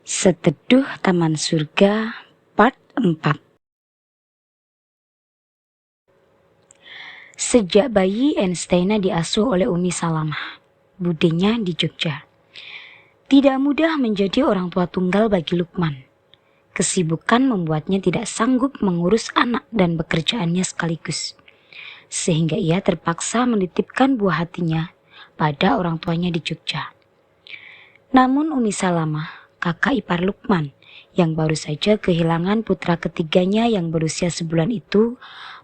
Seteduh Taman Surga Part 4. Sejak bayi, Ensteina diasuh oleh Umi Salamah, budenya di Jogja. Tidak mudah menjadi orang tua tunggal bagi Lukman. Kesibukan membuatnya tidak sanggup mengurus anak dan pekerjaannya sekaligus, sehingga ia terpaksa menitipkan buah hatinya pada orang tuanya di Jogja. Namun Umi Salamah, kakak ipar Lukman, yang baru saja kehilangan putra ketiganya yang berusia sebulan itu,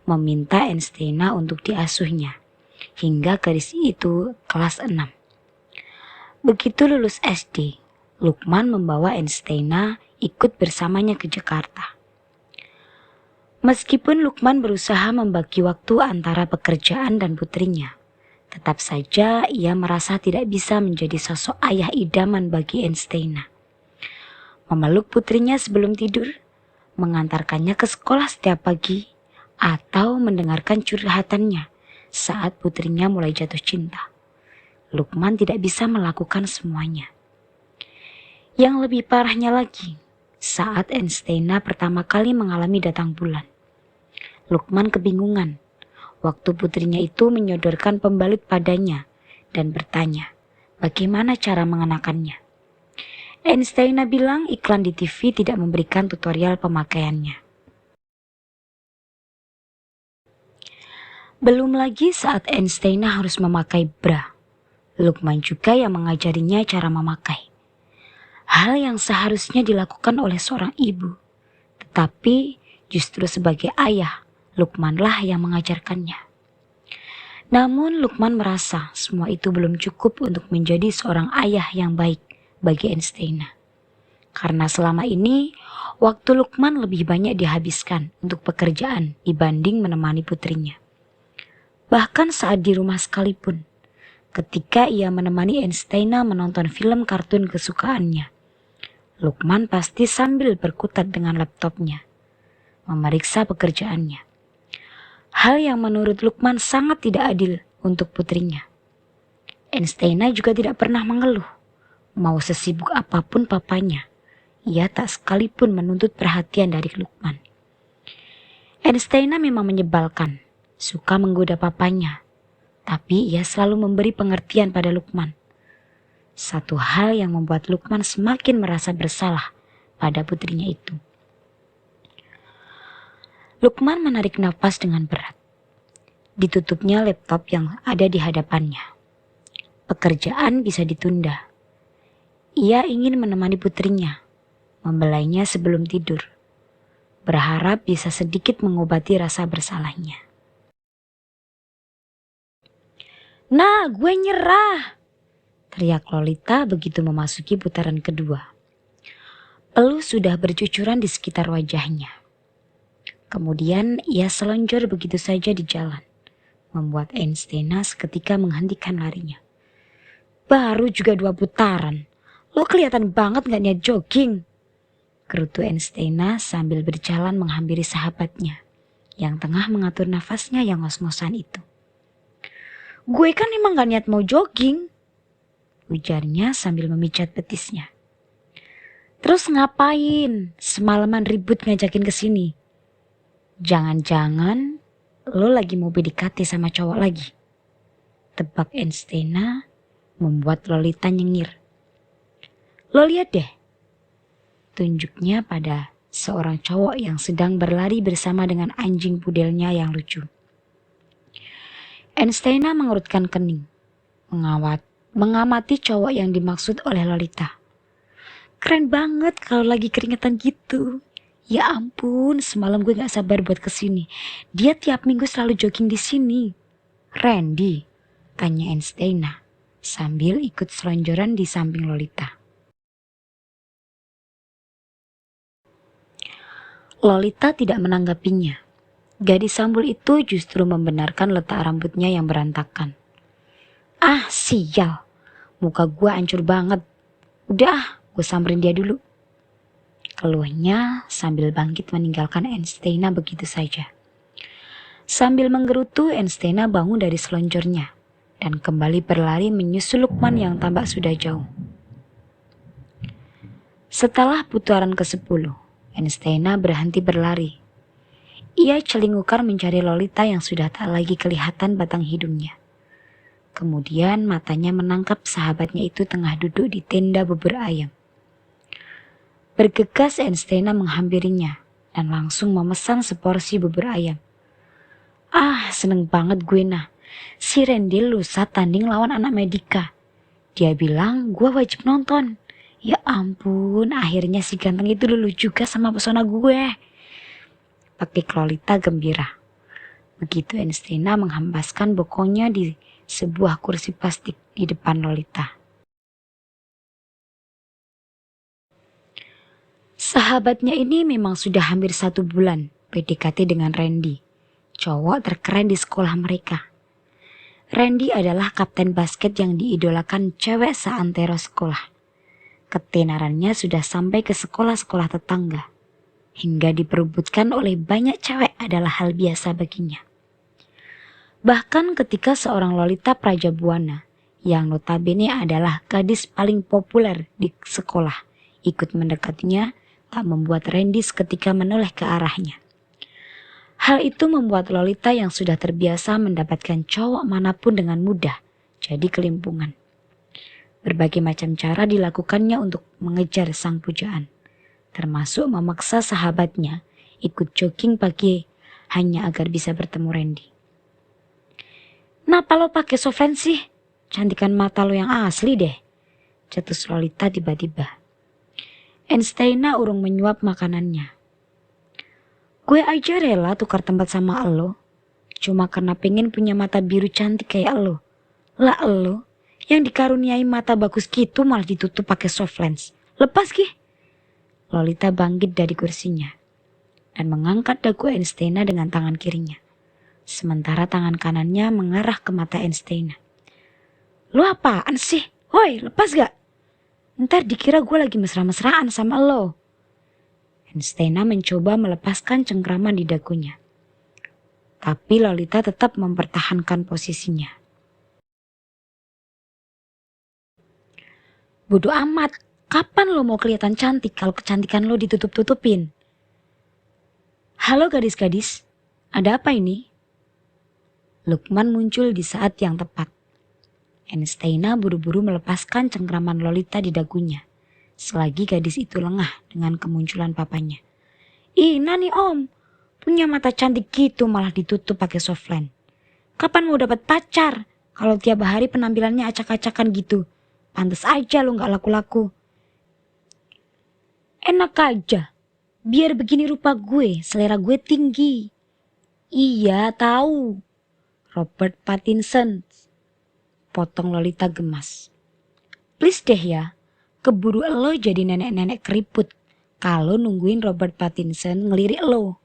meminta Ensteina untuk diasuhnya hingga itu kelas 6. Begitu lulus SD, Lukman membawa Ensteina ikut bersamanya ke Jakarta. Meskipun Lukman berusaha membagi waktu antara pekerjaan dan putrinya, tetap saja ia merasa tidak bisa menjadi sosok ayah idaman bagi Ensteina. Memeluk putrinya sebelum tidur, mengantarkannya ke sekolah setiap pagi, atau mendengarkan curhatannya saat putrinya mulai jatuh cinta. Lukman tidak bisa melakukan semuanya. Yang lebih parahnya lagi, saat Ensteina pertama kali mengalami datang bulan, Lukman kebingungan waktu putrinya itu menyodorkan pembalut padanya dan bertanya bagaimana cara mengenakannya. Ensteina bilang iklan di TV tidak memberikan tutorial pemakaiannya. Belum lagi saat Ensteina harus memakai bra, Lukman juga yang mengajarinya cara memakai. Hal yang seharusnya dilakukan oleh seorang ibu, tetapi justru sebagai ayah, Lukmanlah yang mengajarkannya. Namun Lukman merasa semua itu belum cukup untuk menjadi seorang ayah yang baik bagi Ensteina. Karena selama ini, waktu Lukman lebih banyak dihabiskan untuk pekerjaan dibanding menemani putrinya. Bahkan saat di rumah sekalipun, ketika ia menemani Ensteina menonton film kartun kesukaannya, Lukman pasti sambil berkutat dengan laptopnya, memeriksa pekerjaannya. Hal yang menurut Lukman sangat tidak adil untuk putrinya. Ensteina juga tidak pernah mengeluh. Mau sesibuk apapun papanya, ia tak sekalipun menuntut perhatian dari Lukman. Ensteina memang menyebalkan, suka menggoda papanya, tapi ia selalu memberi pengertian pada Lukman. Satu hal yang membuat Lukman semakin merasa bersalah pada putrinya itu. Lukman menarik nafas dengan berat. Ditutupnya laptop yang ada di hadapannya. Pekerjaan bisa ditunda. Ia ingin menemani putrinya, membelainya sebelum tidur, berharap bisa sedikit mengobati rasa bersalahnya. "Nah, gue nyerah!" teriak Lolita begitu memasuki putaran kedua. Peluh sudah bercucuran di sekitar wajahnya. Kemudian ia selonjor begitu saja di jalan, membuat Ensteina seketika menghentikan larinya. "Baru juga 2 putaran, lo kelihatan banget gak niat jogging," gerutu Ensteina sambil berjalan menghampiri sahabatnya yang tengah mengatur nafasnya yang ngos-ngosan itu. "Gue kan emang gak niat mau jogging," ujarnya sambil memijat betisnya. "Terus ngapain semalaman ribut ngajakin kesini? Jangan-jangan lo lagi mau PDKT sama cowok lagi?" Tebak Ensteina membuat Lolita nyengir. "Lo lihat deh," tunjuknya pada seorang cowok yang sedang berlari bersama dengan anjing pudelnya yang lucu. Ensteina mengerutkan kening, mengamati cowok yang dimaksud oleh Lolita. Keren banget kalau lagi keringetan gitu. Ya ampun, semalam gue gak sabar buat kesini. Dia tiap minggu selalu jogging di sini. "Randy?" tanya Ensteina sambil ikut selonjoran di samping Lolita. Lolita tidak menanggapinya. Gadis sambul itu justru membenarkan letak rambutnya yang berantakan. "Ah, sial. Muka gue hancur banget. Udah, gue samperin dia dulu," keluhnya sambil bangkit meninggalkan Ensteina begitu saja. Sambil menggerutu, Ensteina bangun dari selonjornya dan kembali berlari menyusul Lukman yang tampak sudah jauh. Setelah putaran ke-10, Enstena berhenti berlari. Ia celingukar mencari Lolita yang sudah tak lagi kelihatan batang hidungnya. Kemudian matanya menangkap sahabatnya itu tengah duduk di tenda bubur ayam. Bergegas Enstena menghampirinya dan langsung memesan seporsi bubur ayam. Ah, seneng banget gue nah. Si Randy lusa tanding lawan anak Medika. Dia bilang gue wajib nonton. Ya ampun, akhirnya si ganteng itu lulus juga sama pesona gue. Pakik Lolita gembira. Begitu Enstena menghempaskan bokongnya di sebuah kursi plastik di depan Lolita. Sahabatnya ini memang sudah hampir 1 bulan PDKT dengan Randy, cowok terkeren di sekolah mereka. Randy adalah kapten basket yang diidolakan cewek seantero sekolah. Ketenarannya sudah sampai ke sekolah-sekolah tetangga. Hingga diperebutkan oleh banyak cewek adalah hal biasa baginya. Bahkan ketika seorang Lolita Prajabuana, yang notabene adalah gadis paling populer di sekolah, ikut mendekatinya, tak membuat Randy seketika menoleh ke arahnya. Hal itu membuat Lolita yang sudah terbiasa mendapatkan cowok manapun dengan mudah, jadi kelimpungan. Berbagai macam cara dilakukannya untuk mengejar sang pujaan, termasuk memaksa sahabatnya ikut jogging pagi hanya agar bisa bertemu Randy. "Kenapa lo pakai softland sih? Cantikan mata lo yang asli deh," cetus Lolita tiba-tiba. Enstena urung menyuap makanannya. "Gue aja rela tukar tempat sama lo, cuma karena pengen punya mata biru cantik kayak lo. Lah lo, yang dikaruniai mata bagus gitu malah ditutup pakai soft lens. Lepas gih." Lolita bangkit dari kursinya dan mengangkat dagu Enstena dengan tangan kirinya. Sementara tangan kanannya mengarah ke mata Enstena. "Lo apaan sih? Woi, lepas gak? Ntar dikira gue lagi mesra-mesraan sama lo." Enstena mencoba melepaskan cengkraman di dagunya. Tapi Lolita tetap mempertahankan posisinya. "Bodoh amat, kapan lo mau kelihatan cantik kalau kecantikan lo ditutup-tutupin?" "Halo gadis-gadis, ada apa ini?" Lukman muncul di saat yang tepat. Enstena buru-buru melepaskan cengkraman Lolita di dagunya, selagi gadis itu lengah dengan kemunculan papanya. "Ina nih om, punya mata cantik gitu malah ditutup pakai softland. Kapan mau dapat pacar kalau tiap hari penampilannya acak-acakan gitu? Pantes aja lo gak laku-laku." "Enak aja, biar begini rupa gue, selera gue tinggi." "Iya tahu, Robert Pattinson," potong Lolita gemas. "Please deh ya, keburu lo jadi nenek-nenek keriput kalau nungguin Robert Pattinson ngelirik lo.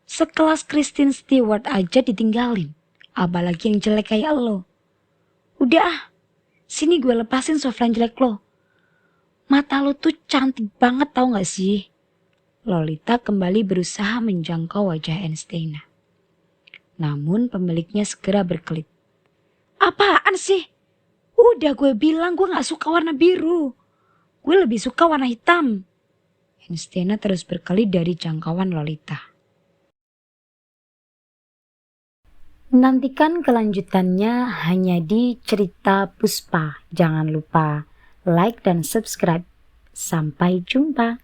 Sekelas Kristen Stewart aja ditinggalin, apalagi yang jelek kayak lo. Udah ah, sini gue lepasin softline jelek lo. Mata lo tuh cantik banget tau gak sih?" Lolita kembali berusaha menjangkau wajah Enstena. Namun pemiliknya segera berkelit. "Apaan sih? Udah gue bilang gue gak suka warna biru. Gue lebih suka warna hitam." Enstena terus berkelit dari jangkauan Lolita. Nantikan kelanjutannya hanya di Cerita Puspa. Jangan lupa like dan subscribe. Sampai jumpa.